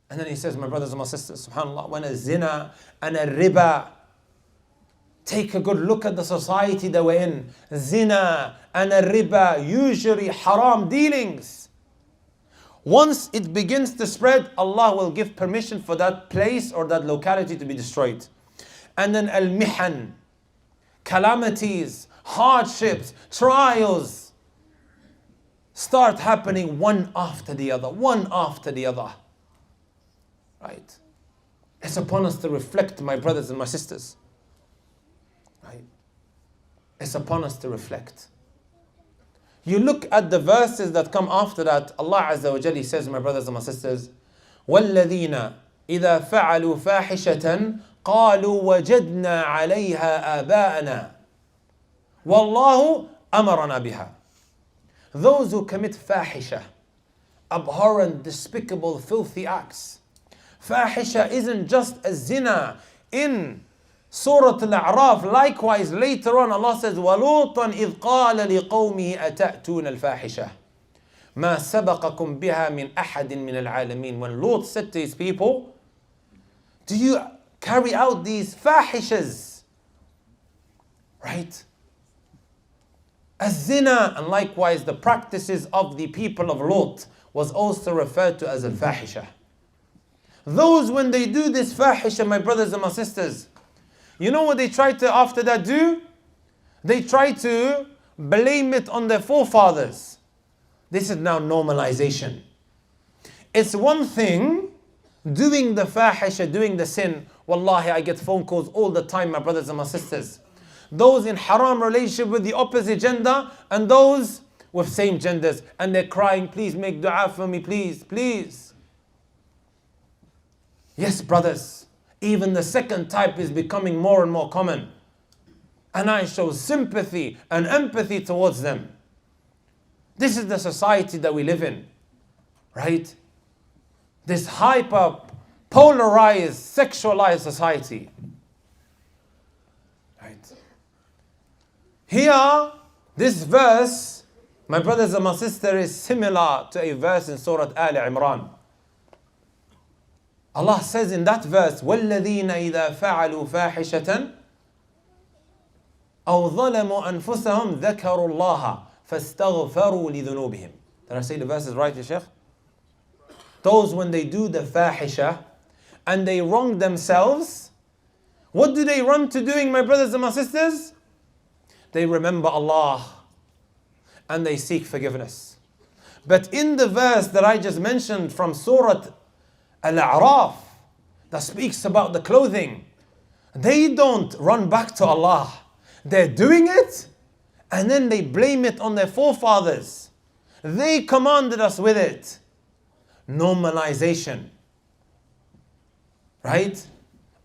And then he says, my brothers and my sisters, subhanAllah, when a zina and a riba, take a good look at the society that we're in. Zina and a riba, usually haram dealings. Once it begins to spread, Allah will give permission for that place or that locality to be destroyed. And then al-mihan, calamities, hardships, trials start happening one after the other, one after the other. Right? It's upon us to reflect, my brothers and my sisters. Right? It's upon us to reflect. You look at the verses that come after that, Allah Azza wa Jalla says, my brothers and my sisters, وَالَّذِينَ إِذَا فَعَلُوا فَاحِشَةً قَالُوا وَجَدْنَا عَلَيْهَا آبَاءَنَا وَاللَّهُ أَمَرَنَا بِهَا. Those who commit fahisha, abhorrent, despicable, filthy acts. Fahisha isn't just a zina. In Surah Al-A'raf, likewise later on Allah says, وَلُوطًا إِذْ قَالَ لِقَوْمِهِ أَتَأْتُونَ الْفَاحِشَةَ مَا سَبَقَكُمْ بِهَا مِنْ أَحَدٍ مِنَ الْعَالَمِينَ. When Lut said to his people, do you carry out these fahishas? Right? As-zina, and likewise the practices of the people of Lut was also referred to as al-fahisha. Those, when they do this fahisha, my brothers and my sisters, you know what they try to after that do? They try to blame it on their forefathers. This is now normalization. It's one thing doing the fahisha, doing the sin. Wallahi, I get phone calls all the time, my brothers and my sisters. Those in haram relationship with the opposite gender and those with same genders. And they're crying, please make dua for me, please, please. Yes, brothers, even the second type is becoming more and more common. And I show sympathy and empathy towards them. This is the society that we live in, right? This hyper polarized, sexualized society. Right? Here, this verse, my brothers and my sisters, is similar to a verse in Surah Al Imran. Allah says in that verse, وَالَّذِينَ إِذَا فَعَلُوا فَاحِشَةً أَوْ ظَلَمُوا أَنفُسَهُمْ ذَكَرُوا اللَّهَ فَاسْتَغْفَرُوا لِذُنُوبِهِمْ. Did I say the verse is right, ya Shaykh? Those, when they do the fahisha and they wrong themselves, what do they run to doing, my brothers and my sisters? They remember Allah and they seek forgiveness. But in the verse that I just mentioned from Surah Al-A'raf, that speaks about the clothing, they don't run back to Allah. They're doing it and then they blame it on their forefathers. They commanded us with it. Normalization. Right?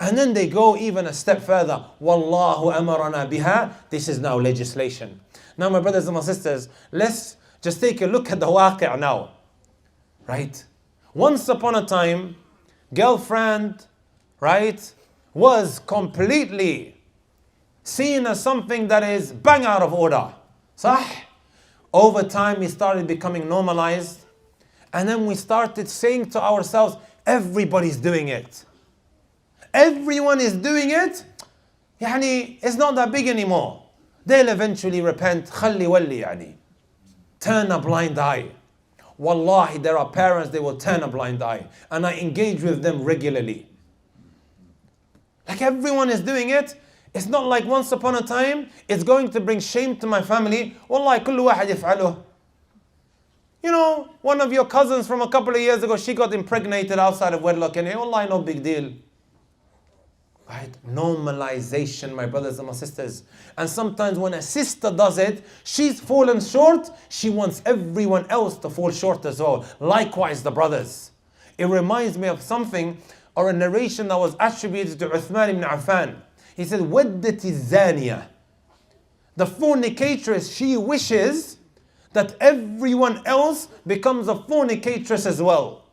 And then they go even a step further. Wallahu amarana biha. This is now legislation. Now, my brothers and my sisters, let's just take a look at the waqi' now. Right? Once upon a time, girlfriend, right, was completely seen as something that is bang out of order. Sah? Over time, it started becoming normalized. And then we started saying to ourselves, everybody's doing it. Everyone is doing it. Yani, it's not that big anymore. They'll eventually repent. Khalli walli yani. Turn a blind eye. Wallahi, there are parents, they will turn a blind eye. And I engage with them regularly. Like everyone is doing it. It's not like once upon a time, it's going to bring shame to my family. Wallahi, kullu wahad yaf'aluh. You know, one of your cousins from a couple of years ago, she got impregnated outside of wedlock, and wallahi, no big deal. Right? Normalization, my brothers and my sisters. And sometimes when a sister does it, she's fallen short, she wants everyone else to fall short as well. Likewise, the brothers. It reminds me of something or a narration that was attributed to Uthman ibn Affan. He said, وَدَّتِ الزَّانِيَةِ. The fornicatress, she wishes that everyone else becomes a fornicatress as well.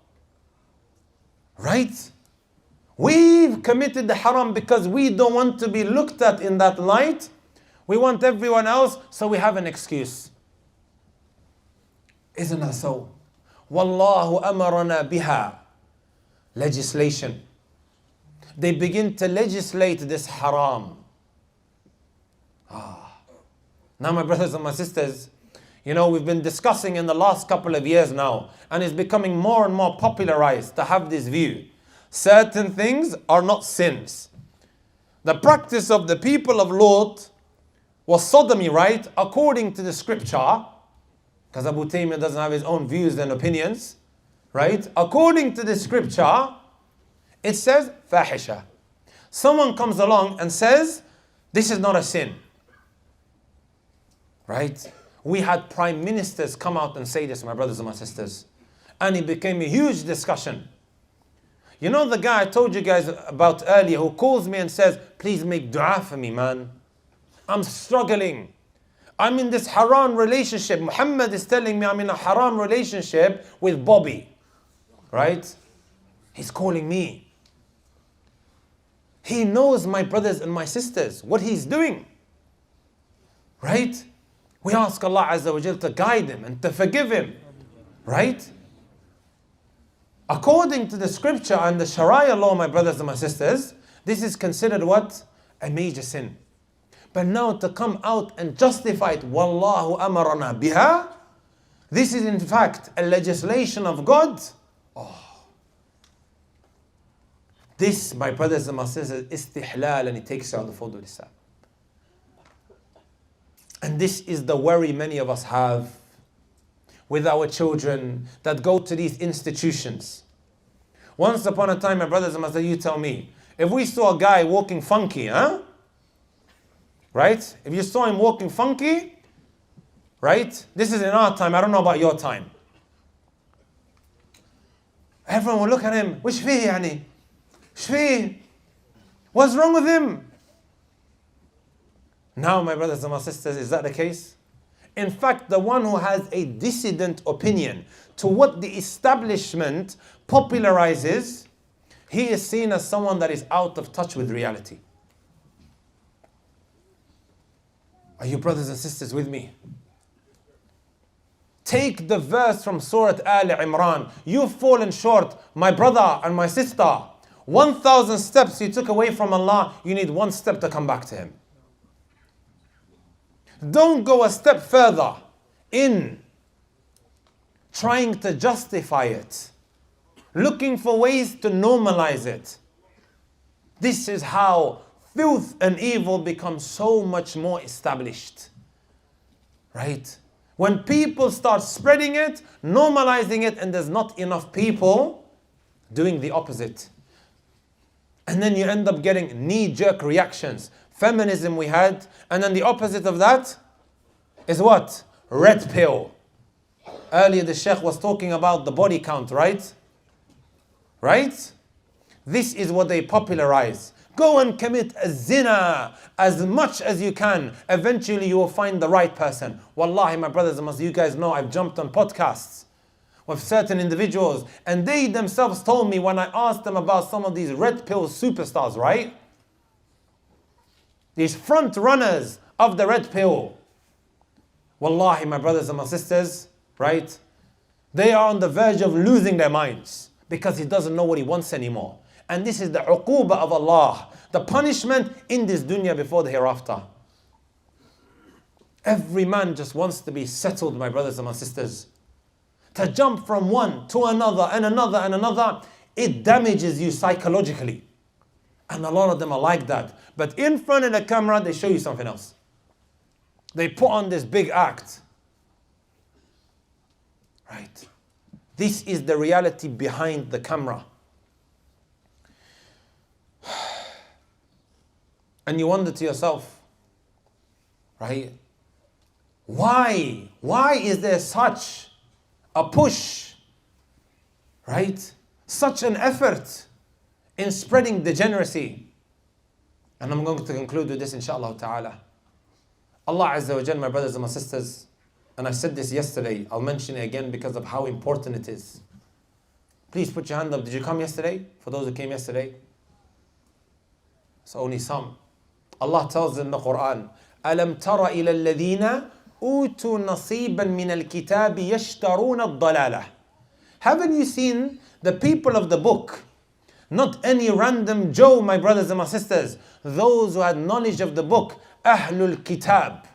Right? We've committed the haram because we don't want to be looked at in that light. We want everyone else, so we have an excuse. Isn't that so? Wallahu amarana biha. Legislation. They begin to legislate this haram. Now my brothers and my sisters, we've been discussing in the last couple of years now, and it's becoming more and more popularized to have this view. Certain things are not sins. The practice of the people of Lot was sodomy, right? According to the scripture, because Abu Taymiyyah doesn't have his own views and opinions, right? According to the scripture, it says fahisha. Someone comes along and says, this is not a sin. Right? We had prime ministers come out and say this, my brothers and my sisters. And it became a huge discussion. You know the guy I told you guys about earlier who calls me and says, please make dua for me, man. I'm struggling. I'm in this haram relationship. Muhammad is telling me I'm in a haram relationship with Bobby. Right? He's calling me. He knows, my brothers and my sisters, what he's doing. Right? We ask Allah Azza wa Jal to guide him and to forgive him. Right? According to the scripture and the Sharia law, my brothers and my sisters, this is considered what? A major sin. But now to come out and justify it, Wallahu amarana biha, this is in fact a legislation of God. This, my brothers and my sisters, is istihlal, and it takes you out of the fold of Islam. And this is the worry many of us have with our children that go to these institutions. Once upon a time, my brothers and my sisters, you tell me, if we saw a guy walking funky, right? If you saw him walking funky, right? This is in our time, I don't know about your time. Everyone will look at him, وش فيه يعني? وش What's wrong with him? Now, my brothers and my sisters, is that the case? In fact, the one who has a dissident opinion to what the establishment popularizes, he is seen as someone that is out of touch with reality. Are you brothers and sisters with me? Take the verse from Surah Al Imran. You've fallen short, my brother and my sister. 1,000 steps you took away from Allah, you need 1 step to come back to Him. Don't go a step further in trying to justify it, looking for ways to normalize it. This is how filth and evil become so much more established. Right? When people start spreading it, normalizing it, and there's not enough people doing the opposite. And then you end up getting knee-jerk reactions. Feminism we had, and then the opposite of that is what? Red pill. Earlier the Sheikh was talking about the body count, right? Right? This is what they popularize. Go and commit a zina as much as you can. Eventually you will find the right person. Wallahi, my brothers and sisters, you guys know I've jumped on podcasts with certain individuals, and they themselves told me when I asked them about some of these red pill superstars, right? These front runners of the red pill. Wallahi, my brothers and my sisters, right? They are on the verge of losing their minds because he doesn't know what he wants anymore. And this is the uqubah of Allah, the punishment in this dunya before the hereafter. Every man just wants to be settled, my brothers and my sisters. To jump from one to another and another and another, it damages you psychologically. And a lot of them are like that. But in front of the camera, they show you something else. They put on this big act. Right? This is the reality behind the camera. And you wonder to yourself, right? Why? Why is there such a push, right? Such an effort in spreading degeneracy? And I'm going to conclude with this, inshallah ta'ala. Allah Azza wa Jal, my brothers and my sisters, and I said this yesterday, I'll mention it again because of how important it is. Please put your hand up. Did you come yesterday? For those who came yesterday? It's only some. Allah tells in the Quran, أَلَمْ تَرَ إِلَى الَّذِينَ أُوتُوا نَصِيبًا مِنَ الْكِتَابِ يَشْتَرُونَ الضَّلَالَةِ. Haven't you seen the people of the book Not any random Joe, my brothers and my sisters. Those who had knowledge of the book, Ahlul Kitab,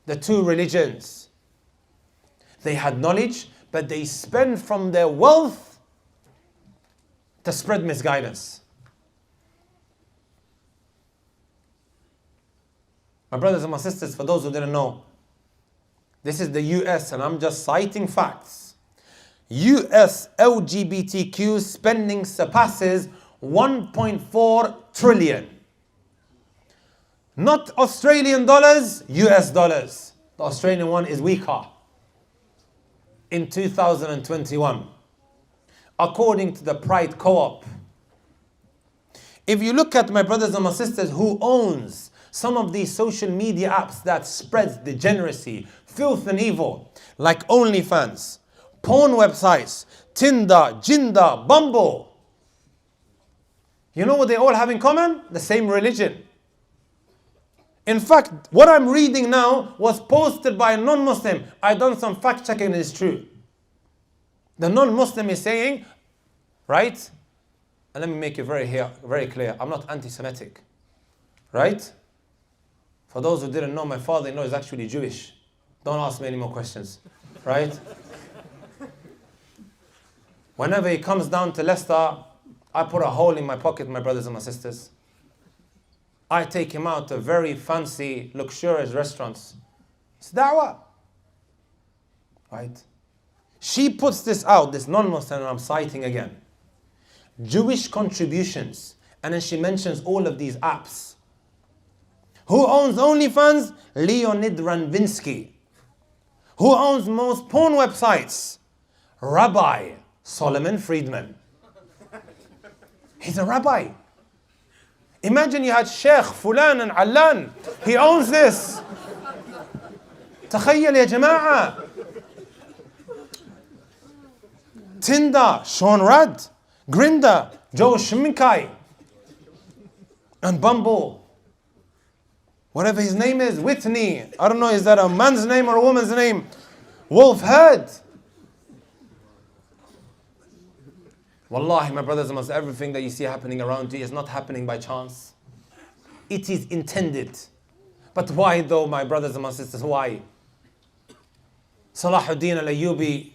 the two religions. They had knowledge, but they spent from their wealth to spread misguidance. My brothers and my sisters, for those who didn't know, this is the US, and I'm just citing facts. US LGBTQ spending surpasses 1.4 trillion. Not Australian dollars, US dollars. The Australian one is weaker. In 2021, according to the Pride Co-op. If you look at, my brothers and my sisters, who owns some of these social media apps that spreads degeneracy, filth and evil, like OnlyFans, porn websites, Tinder, Jinder, Bumble. You know what they all have in common? The same religion. In fact, what I'm reading now was posted by a non-Muslim. I done some fact checking and it's true. The non-Muslim is saying, right? And let me make it very clear. I'm not anti-Semitic. Right? For those who didn't know, my father-in-law is actually Jewish. Don't ask me any more questions. Right? Whenever he comes down to Leicester, I put a hole in my pocket, my brothers and my sisters. I take him out to very fancy, luxurious restaurants. It's da'wah. Right? She puts this out, this non-Muslim, and I'm citing again. Jewish contributions. And then she mentions all of these apps. Who owns OnlyFans? Leonid Ranvinsky. Who owns most porn websites? Rabbi Solomon Friedman. He's a rabbi. Imagine you had Sheikh Fulan and Allan. He owns this. تخيل يا جماعة. Tinder, Sean Rudd. Grindr, Joe Schminkai. And Bumble, whatever his name is, Whitney. I don't know, is that a man's name or a woman's name? Wolf Herd. Wallahi, my brothers and sisters, everything that you see happening around you is not happening by chance. It is intended. But why though, my brothers and my sisters, why? Salahuddin al-Ayyubi,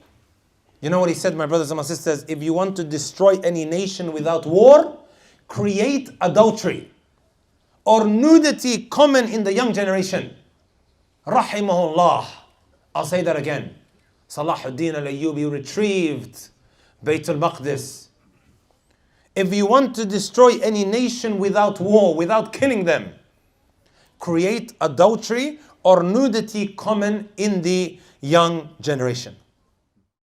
you know what he said, my brothers and my sisters? If you want to destroy any nation without war, create adultery or nudity common in the young generation. Rahimahullah. I'll say that again. Salahuddin al-Ayyubi retrieved Bayt al-Maqdis. If you want to destroy any nation without war, without killing them, create adultery or nudity common in the young generation.